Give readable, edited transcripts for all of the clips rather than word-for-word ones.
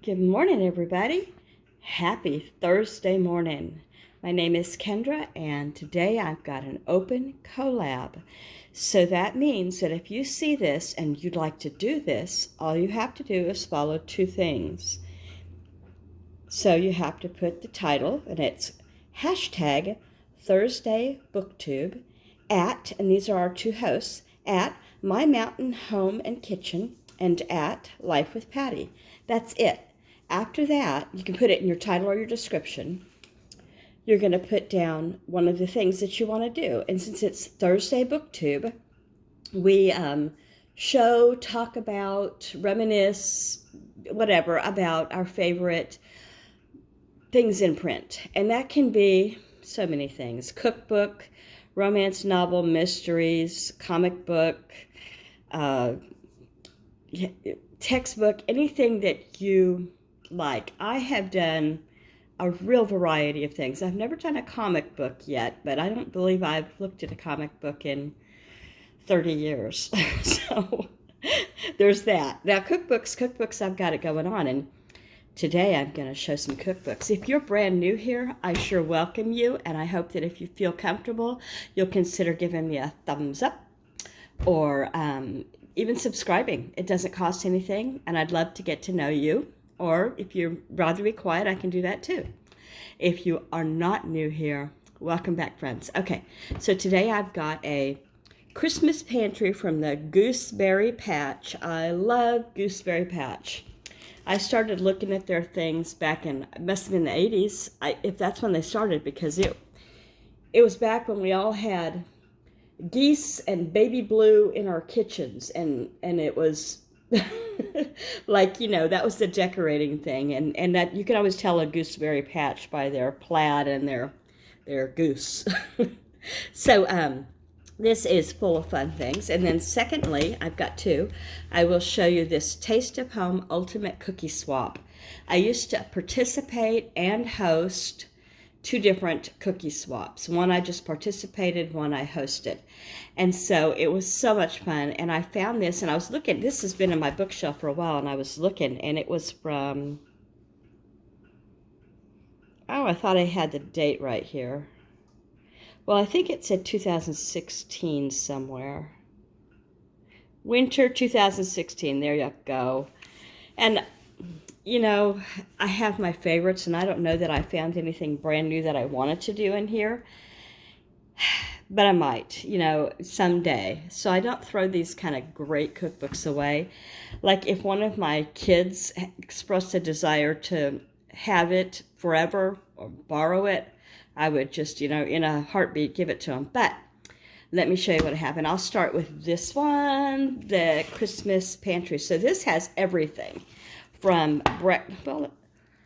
Good morning, everybody. Happy Thursday morning. My name is Kendra, and today I've got an open collab. So that means that if you see this and you'd like to do this, all you have to do is follow two things. So you have to put the title, and it's hashtag Thursday Booktube at, and these are our two hosts, at My Mountain Home and Kitchen and at Life with Patty. That's it. After that, you can put it in your title or your description. You're going to put down one of the things that you want to do. And since it's Thursday Booktube, we talk about, reminisce, whatever, about our favorite things in print. And that can be so many things. Cookbook, romance novel, mysteries, comic book, textbook, anything that you like. I have done a real variety of things. I've never done a comic book yet, but I don't believe I've looked at a comic book in 30 years. So there's that. Now cookbooks, I've got it going on. And today I'm going to show some cookbooks. If you're brand new here, I sure welcome you. And I hope that if you feel comfortable, you'll consider giving me a thumbs up or even subscribing. It doesn't cost anything, and I'd love to get to know you. Or if you'd rather be quiet, I can do that too. If you are not new here, welcome back, friends. Okay, so today I've got a Christmas pantry from the Gooseberry Patch. I love Gooseberry Patch. I started looking at their things back in, it must have been the 80s, if that's when they started, because it was back when we all had geese and baby blue in our kitchens, and it was like, that was the decorating thing, and that you can always tell a Gooseberry Patch by their plaid and their goose. So this is full of fun things. And then secondly, I've got two. I will show you this Taste of Home Ultimate Cookie Swap. I used to participate and host two different cookie swaps. One I just participated, one I hosted. And so it was so much fun. And I found this, and I was looking, this has been in my bookshelf for a while, and I was looking, and it was from, I thought I had the date right here. Well, I think it said 2016 somewhere. Winter 2016, there you go. And I have my favorites, and I don't know that I found anything brand new that I wanted to do in here, but I might, someday. So I don't throw these kind of great cookbooks away. Like if one of my kids expressed a desire to have it forever or borrow it, I would just, in a heartbeat, give it to them. But let me show you what happened. I'll start with this one, the Christmas Pantry. So this has everything. From well,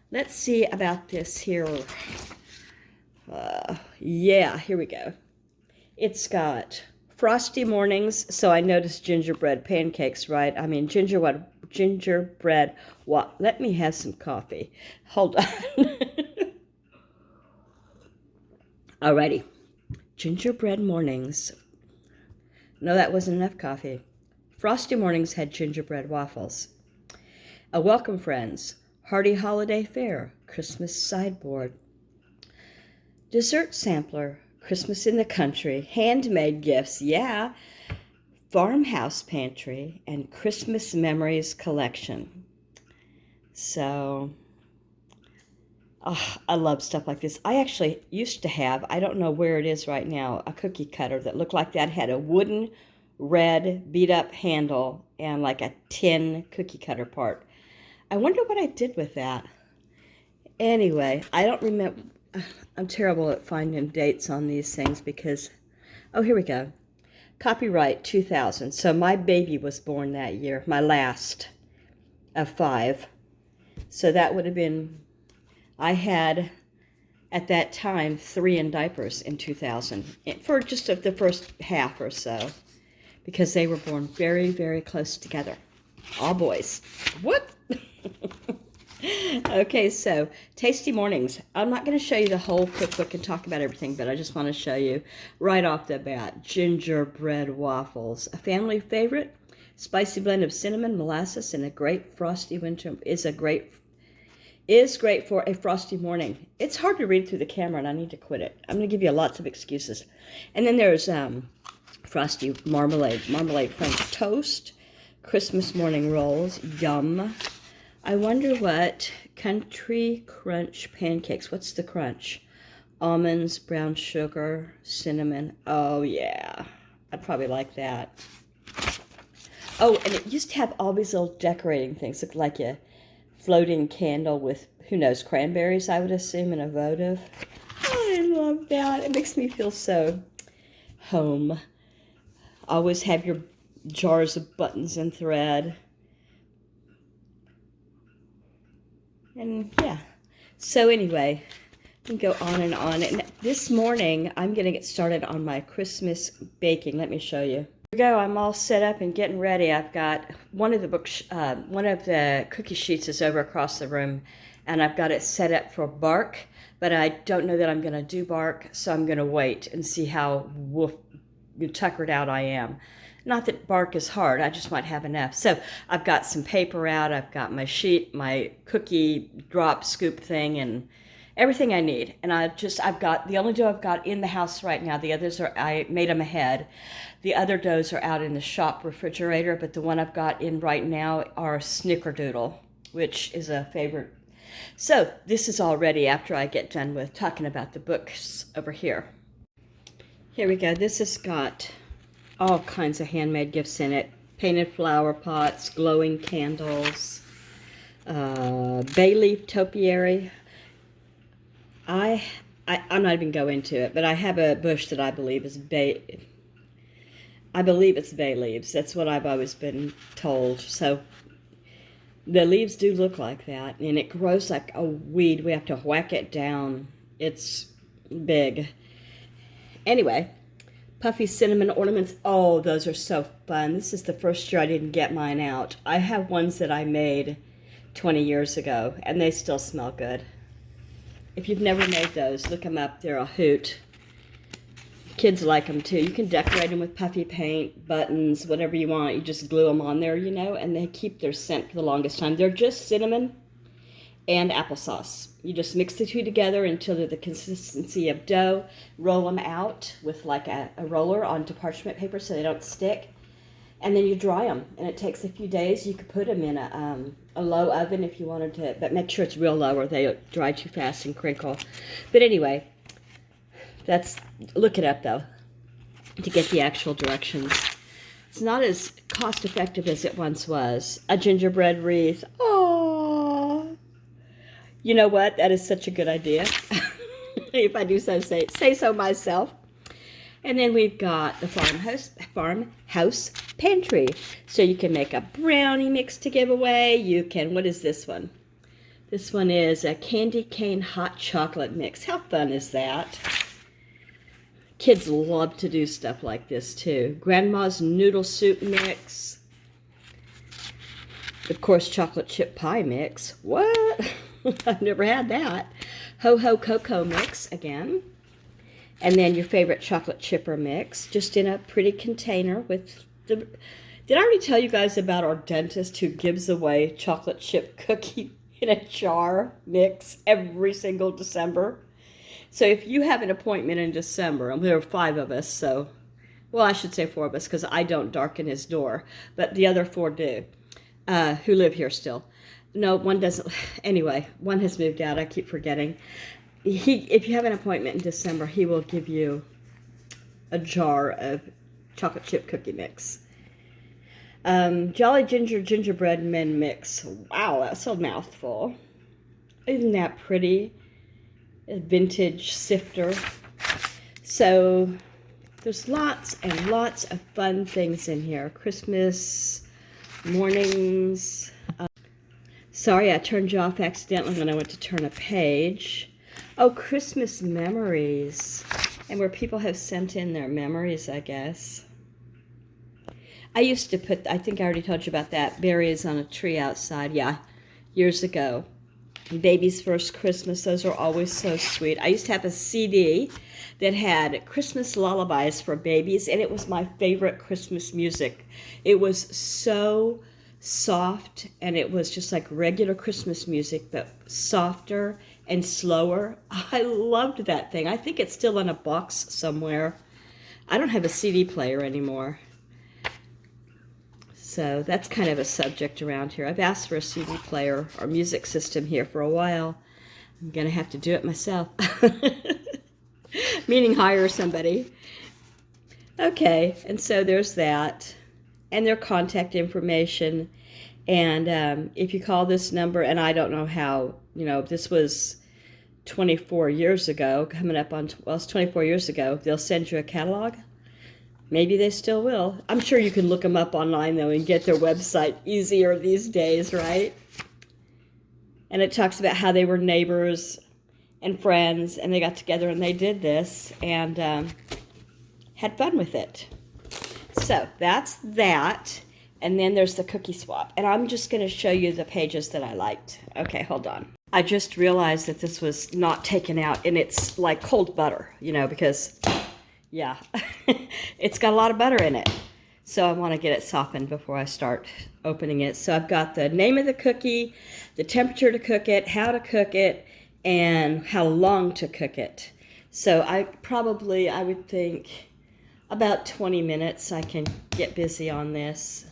let's see about this here. Yeah, here we go. It's got frosty mornings. So I noticed gingerbread pancakes, right? I mean, gingerbread. What? Let me have some coffee. Hold on. Alrighty. Gingerbread mornings. No, that wasn't enough coffee. Frosty mornings had gingerbread waffles. A welcome, friends. Hearty holiday fare. Christmas sideboard. Dessert sampler. Christmas in the country. Handmade gifts. Yeah. Farmhouse pantry. And Christmas memories collection. So, I love stuff like this. I actually used to have, I don't know where it is right now, a cookie cutter that looked like that. Had a wooden, red, beat-up handle and like a tin cookie cutter part. I wonder what I did with that. Anyway, I don't remember. I'm terrible at finding dates on these things because, oh, here we go. Copyright 2000. So my baby was born that year, my last of 5. So that would have been, I had at that time 3 in diapers in 2000 for just the first half or so, because they were born very, very close together. All boys. What? Okay, so Tasty Mornings. I'm not going to show you the whole cookbook and talk about everything, but I just want to show you right off the bat, gingerbread waffles. A family favorite, spicy blend of cinnamon, molasses, and a great frosty winter is a great is great for a frosty morning. It's hard to read through the camera, and I need to quit it. I'm going to give you lots of excuses. And then there's frosty marmalade French toast, Christmas morning rolls, yum. I wonder what country crunch pancakes. What's the crunch? Almonds, brown sugar, cinnamon. Oh, yeah. I'd probably like that. Oh, and it used to have all these little decorating things. Looked like a floating candle with, who knows, cranberries, I would assume, and a votive. Oh, I love that. It makes me feel so home. Always have your jars of buttons and thread. And yeah. So anyway, I can go on and on. And this morning, I'm going to get started on my Christmas baking. Let me show you. Here we go. I'm all set up and getting ready. I've got one of the cookie sheets is over across the room, and I've got it set up for bark, but I don't know that I'm going to do bark, so I'm going to wait and see how tuckered out I am. Not that bark is hard, I just might have enough. So I've got some paper out, I've got my sheet, my cookie drop scoop thing, and everything I need. And I've got, the only dough I've got in the house right now, the others are, I made them ahead. The other doughs are out in the shop refrigerator, but the one I've got in right now are snickerdoodle, which is a favorite. So this is all ready after I get done with talking about the books over here. Here we go. This has got all kinds of handmade gifts in it. Painted flower pots, glowing candles, bay leaf topiary. I'm not even going into it, but I have a bush that I believe is I believe it's bay leaves. That's what I've always been told. So the leaves do look like that, and it grows like a weed. We have to whack it down. It's big. Anyway, puffy cinnamon ornaments. Oh, those are so fun. This is the first year I didn't get mine out. I have ones that I made 20 years ago, and they still smell good. If you've never made those, look them up. They're a hoot. Kids like them too. You can decorate them with puffy paint, buttons, whatever you want. You just glue them on there, you know, and they keep their scent for the longest time. They're just cinnamon and applesauce. You just mix the two together until they're the consistency of dough. Roll them out with like a roller onto parchment paper so they don't stick. And then you dry them, and it takes a few days. You could put them in a low oven if you wanted to, but make sure it's real low or they dry too fast and crinkle. But anyway, look it up though to get the actual directions. It's not as cost effective as it once was. A gingerbread wreath. Oh, you know what? That is such a good idea. If I do so say so myself. And then we've got the farmhouse pantry. So you can make a brownie mix to give away. You can, what is this one? This one is a candy cane hot chocolate mix. How fun is that? Kids love to do stuff like this too. Grandma's noodle soup mix. Of course, chocolate chip pie mix. What? I've never had that. Ho-ho cocoa mix again. And then your favorite chocolate chipper mix, just in a pretty container with the... Did I already tell you guys about our dentist who gives away chocolate chip cookie in a jar mix every single December? So if you have an appointment in December, and there are 5 of us, so... Well, I should say 4 of us, because I don't darken his door. But the other 4 do, who live here still. No, one doesn't. Anyway, one has moved out. I keep forgetting. If you have an appointment in December, he will give you a jar of chocolate chip cookie mix. Jolly Ginger gingerbread men mix. Wow, that's a mouthful. Isn't that pretty? A vintage sifter. So there's lots and lots of fun things in here. Christmas mornings. Sorry, I turned you off accidentally when I went to turn a page. Oh, Christmas memories. And where people have sent in their memories, I guess. I used to put, I think I already told you about that, berries on a tree outside. Yeah, years ago. Baby's First Christmas, those are always so sweet. I used to have a CD that had Christmas lullabies for babies, and it was my favorite Christmas music. It was so soft, and it was just like regular Christmas music, but softer and slower. I loved that thing. I think it's still in a box somewhere. I don't have a CD player anymore. So that's kind of a subject around here. I've asked for a CD player or music system here for a while. I'm going to have to do it myself. Meaning hire somebody. Okay, and so there's that. And their contact information. And if you call this number, and I don't know how, this was 24 years ago, coming up on, well, it's 24 years ago, they'll send you a catalog. Maybe they still will. I'm sure you can look them up online, though, and get their website easier these days, right? And it talks about how they were neighbors and friends, and they got together and they did this and had fun with it. So that's that. And then there's the cookie swap. And I'm just going to show you the pages that I liked. Okay, hold on. I just realized that this was not taken out, and it's like cold butter, because... yeah, it's got a lot of butter in it. So I want to get it softened before I start opening it. So I've got the name of the cookie, the temperature to cook it, how to cook it, and how long to cook it. So I would think about 20 minutes I can get busy on this.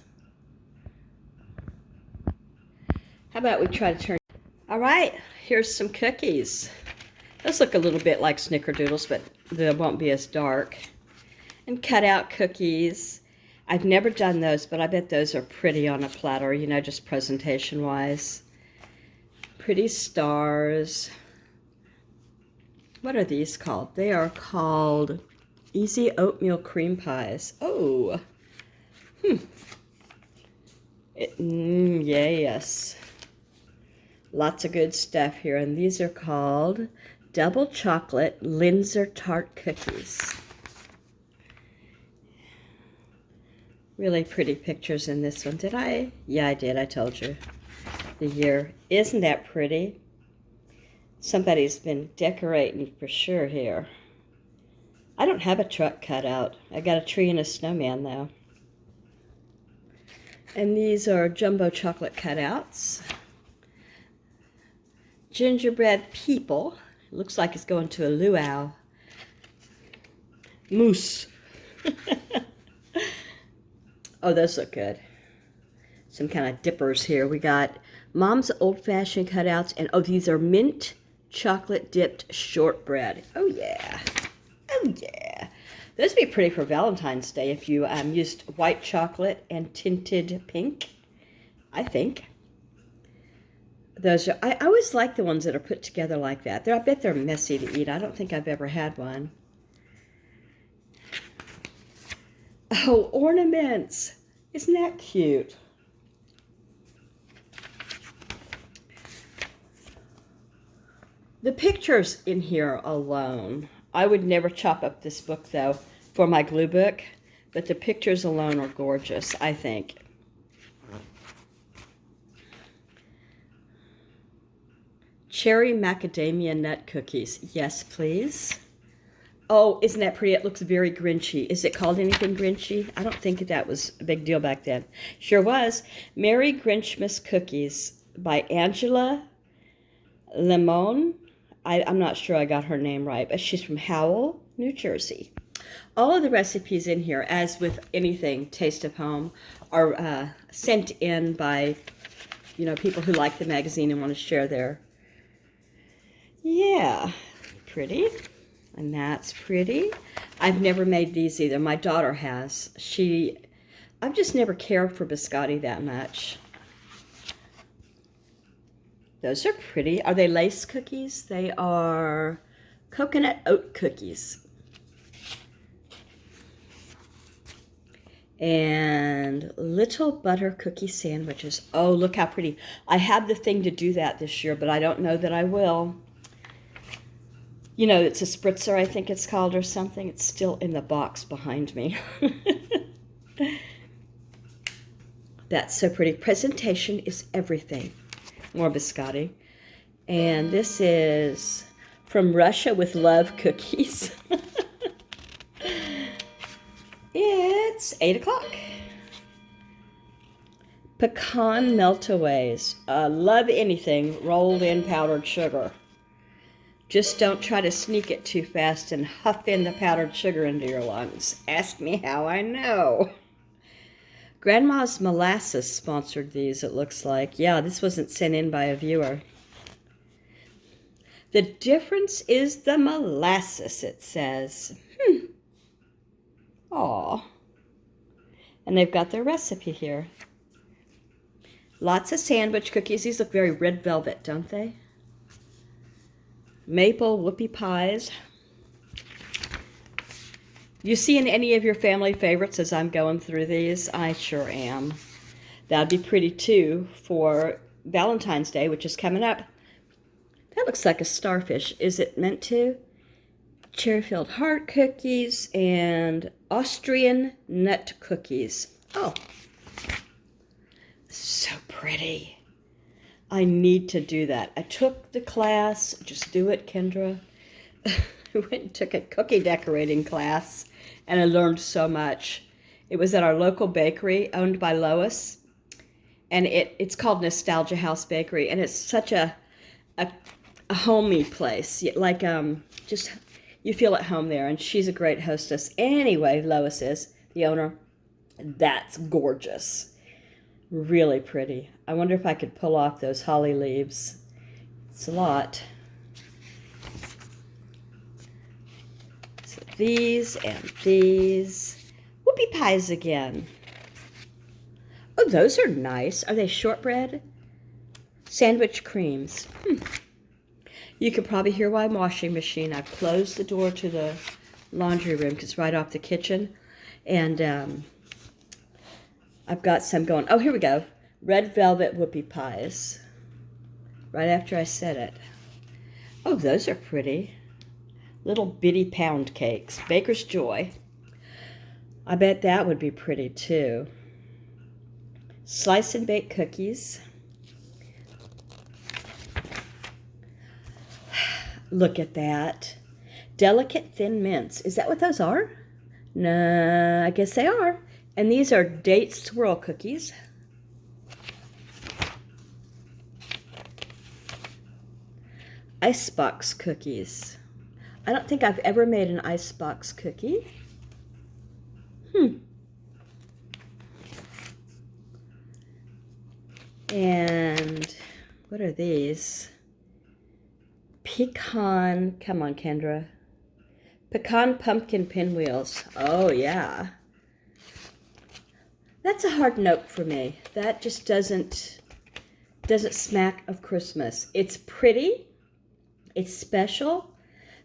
How about we try to turn... All right, here's some cookies. Those look a little bit like snickerdoodles, but they won't be as dark. And cut out cookies. I've never done those, but I bet those are pretty on a platter, just presentation-wise. Pretty stars. What are these called? They are called Easy Oatmeal Cream Pies. Oh. Yes. Lots of good stuff here. And these are called Double Chocolate Linzer Tart Cookies. Really pretty pictures in this one. Did I? Yeah, I did. I told you. The year. Isn't that pretty? Somebody's been decorating for sure here. I don't have a truck cut out. I got a tree and a snowman, though. And these are jumbo chocolate cutouts. Gingerbread people. Looks like it's going to a luau. Mousse. Oh, those look good. Some kind of dippers here. We got Mom's old-fashioned cutouts. And, oh, these are mint chocolate dipped shortbread. Oh, yeah. Oh, yeah. Those would be pretty for Valentine's Day if you used white chocolate and tinted pink, I think. Those are, I always like the ones that are put together like that. I bet they're messy to eat. I don't think I've ever had one. Oh, ornaments. Isn't that cute? The pictures in here alone. I would never chop up this book, though, for my glue book. But the pictures alone are gorgeous, I think. Cherry macadamia nut cookies. Yes, please. Oh, isn't that pretty? It looks very Grinchy. Is it called anything Grinchy? I don't think that was a big deal back then. Sure was. Merry Grinchmas Cookies by Angela Lemon. I'm not sure I got her name right, but she's from Howell, New Jersey. All of the recipes in here, as with anything Taste of Home, are sent in by, people who like the magazine and want to share their... Yeah, pretty. And that's pretty. I've never made these either. My daughter has. I've just never cared for biscotti that much. Those are pretty. Are they lace cookies? They are coconut oat cookies. And little butter cookie sandwiches. Oh, look how pretty. I had the thing to do that this year, but I don't know that I will. It's a spritzer, I think it's called, or something. It's still in the box behind me. That's so pretty. Presentation is everything. More biscotti. And this is From Russia with Love Cookies. It's 8 o'clock. Pecan meltaways. Love anything rolled in powdered sugar. Just don't try to sneak it too fast and huff in the powdered sugar into your lungs. Ask me how I know. Grandma's Molasses sponsored these, it looks like. Yeah, this wasn't sent in by a viewer. The difference is the molasses, it says. Aw. And they've got their recipe here. Lots of sandwich cookies. These look very red velvet, don't they? Maple whoopie pies. You seeing any of your family favorites as I'm going through these? I sure am. That'd be pretty too for Valentine's Day, which is coming up. That looks like a starfish. Is it meant to? Cherry-filled heart cookies and Austrian nut cookies. Oh, so pretty. I need to do that. I took the class. Just do it, Kendra. I went and took a cookie decorating class, and I learned so much. It was at our local bakery owned by Lois, and it's called Nostalgia House Bakery, and it's such a homey place. Like, just, you feel at home there, and she's a great hostess. Anyway, Lois is the owner. That's gorgeous. Really pretty. I wonder if I could pull off those holly leaves. It's a lot. So these and these. Whoopie pies again. Oh, those are nice. Are they shortbread? Sandwich creams. You can probably hear my washing machine. I've closed the door to the laundry room because it's right off the kitchen. And I've got some going. Oh, here we go. Red velvet whoopie pies. Right after I said it. Oh, those are pretty. Little bitty pound cakes. Baker's Joy. I bet that would be pretty too. Slice and bake cookies. Look at that. Delicate thin mints. Is that what those are? No, I guess they are. And these are date swirl cookies. Icebox cookies. I don't think I've ever made an icebox cookie. And what are these? Pecan, come on, Kendra. Pecan pumpkin pinwheels. Oh, yeah. That's a hard note for me. That just doesn't smack of Christmas. It's pretty, it's special,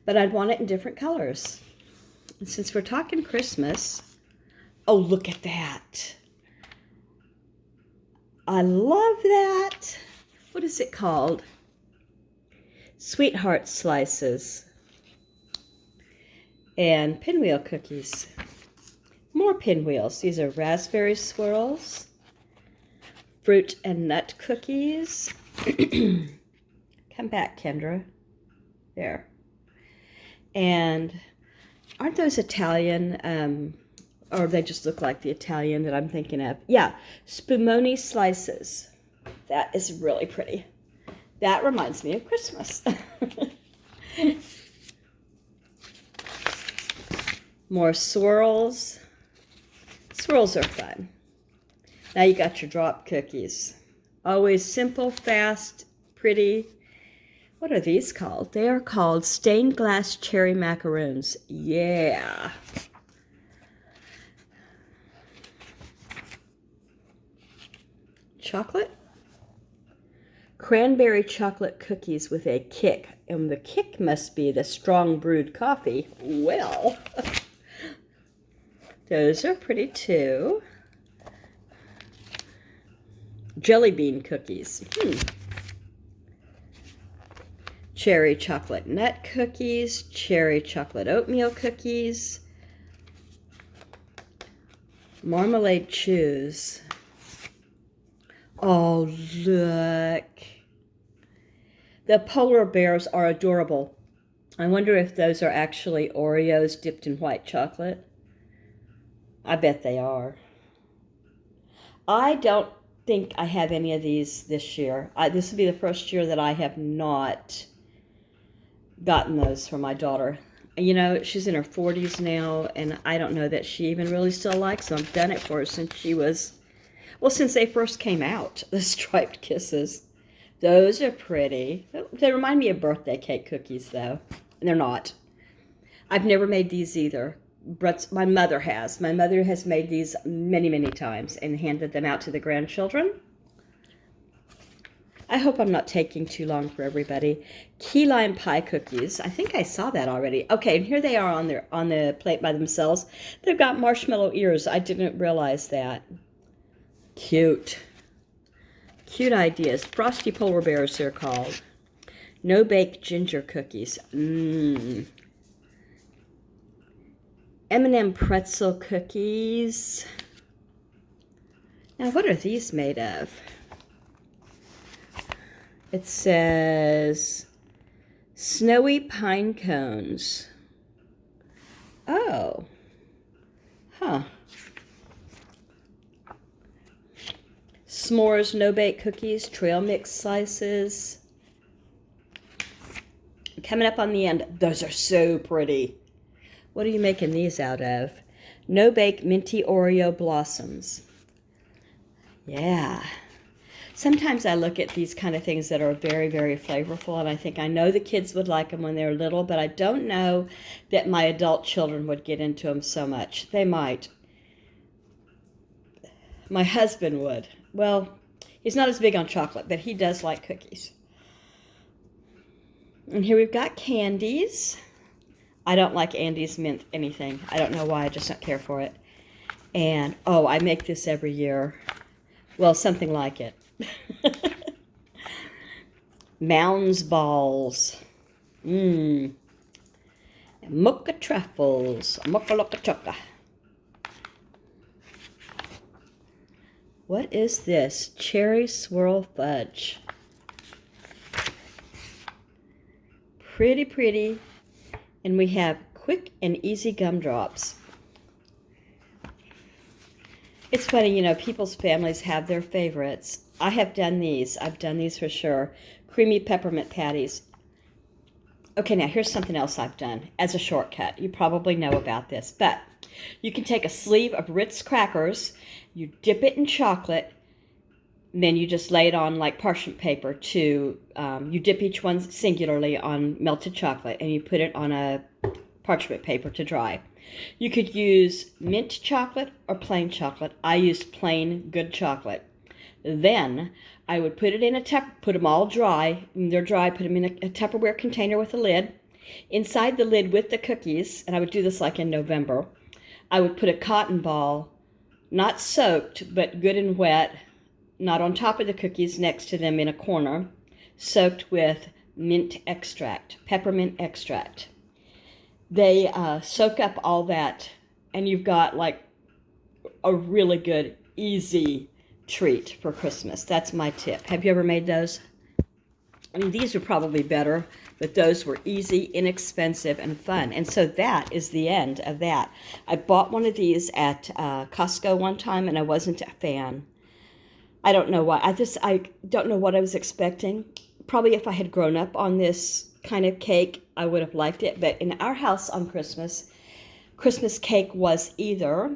but I'd want it in different colors. And since we're talking Christmas, oh, look at that. I love that. What is it called? Sweetheart slices and pinwheel cookies. More pinwheels. These are raspberry swirls, fruit and nut cookies. Come back, Kendra. There. And aren't those Italian, or they just look like the Italian that I'm thinking of? Yeah, spumoni slices. That is really pretty. That reminds me of Christmas. More swirls. Swirls are fun. Now you got your drop cookies. Always simple, fast, pretty. What are these called? They are called stained glass cherry macaroons. Yeah. Chocolate? Cranberry chocolate cookies with a kick. And the kick must be the strong brewed coffee. Well, those are pretty too. Jelly bean cookies. Cherry chocolate nut cookies. Cherry chocolate oatmeal cookies. Marmalade chews. Oh, look. The polar bears are adorable. I wonder if those are actually Oreos dipped in white chocolate. I bet they are. I don't think I have any of these this year. This will be the first year that I have not gotten those for my daughter. You know, she's in her 40s now, and I don't know that she even really still likes them. I've done it for her since she was, well, since they first came out, the striped kisses. Those are pretty. They remind me of birthday cake cookies, though. And they're not. I've never made these either. But my mother has. My mother has made these many, many times and handed them out to the grandchildren. I hope I'm not taking too long for everybody. Key lime pie cookies. I think I saw that already. Okay, and here they are on the plate by themselves. They've got marshmallow ears. I didn't realize that. Cute. Cute ideas. Frosty polar bears, they're called. No-bake ginger cookies. M&M pretzel cookies. Now, what are these made of? It says snowy pine cones. Oh. Huh. S'mores no-bake cookies, trail mix slices. Coming up on the end, those are so pretty. What are you making these out of? No-bake minty Oreo blossoms. Yeah. Sometimes I look at these kind of things that are very, very flavorful, and I think I know the kids would like them when they're little, but I don't know that my adult children would get into them so much. They might. My husband would. Well, he's not as big on chocolate, but he does like cookies. And here we've got candies. I don't like Andes mint anything. I don't know why. I just don't care for it. And, oh, I make this every year. Well, something like it. Mounds balls. Mocha truffles. Mocha loca choca. What is this? Cherry swirl fudge. Pretty, pretty. And we have quick and easy gumdrops. It's funny, you know, people's families have their favorites. I have done these. I've done these for sure. Creamy peppermint patties. Okay, now here's something else I've done as a shortcut. You probably know about this, but you can take a sleeve of Ritz crackers, you dip it in chocolate, and then you just lay it on like parchment paper to, you dip each one singularly on melted chocolate, and you put it on a parchment paper to dry. You could use mint chocolate or plain chocolate. I used plain good chocolate. Then I would put it in put them all dry. When they're dry, put them in a Tupperware container with a lid. Inside the lid with the cookies, and I would do this like in November, I would put a cotton ball, not soaked, but good and wet, not on top of the cookies, next to them in a corner, soaked with mint extract, peppermint extract. They soak up all that, and you've got like a really good, easy treat for Christmas. That's my tip. Have you ever made those? I mean, these are probably better, but those were easy, inexpensive, and fun. And so that is the end of that. I bought one of these at Costco one time, and I wasn't a fan. I don't know why. I don't know what I was expecting. Probably if I had grown up on this kind of cake, I would have liked it. But in our house on Christmas cake was either,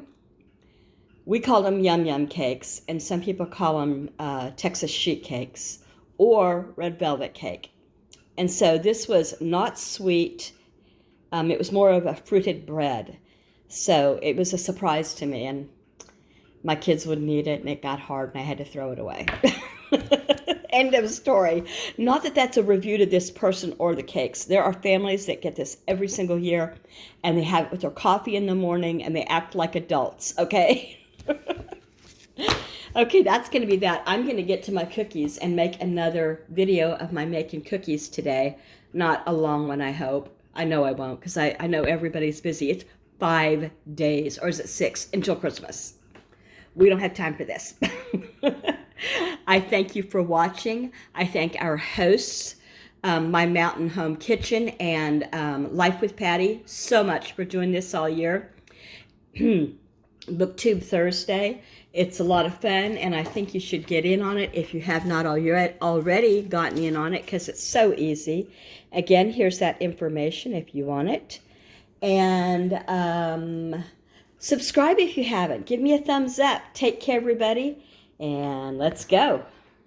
we call them yum yum cakes, and some people call them Texas sheet cakes, or red velvet cake. And so this was not sweet. It was more of a fruited bread. So it was a surprise to me, and my kids wouldn't eat it, and it got hard, and I had to throw it away. End of story. Not that that's a review to this person or the cakes. There are families that get this every single year, and they have it with their coffee in the morning, and they act like adults, okay? Okay, that's going to be that. I'm going to get to my cookies and make another video of my making cookies today. Not a long one, I hope. I know I won't, because I know everybody's busy. It's 5 days, or is it 6, until Christmas. We don't have time for this. I thank you for watching. I thank our hosts, My Mountain Home Kitchen and Life with Patty, so much for doing this all year. BookTube Thursday It's a lot of fun, and I think you should get in on it if you have not already gotten in on it, because it's so easy. Again, here's that information if you want it. And subscribe if you haven't. Give me a thumbs up. Take care, everybody, and let's go.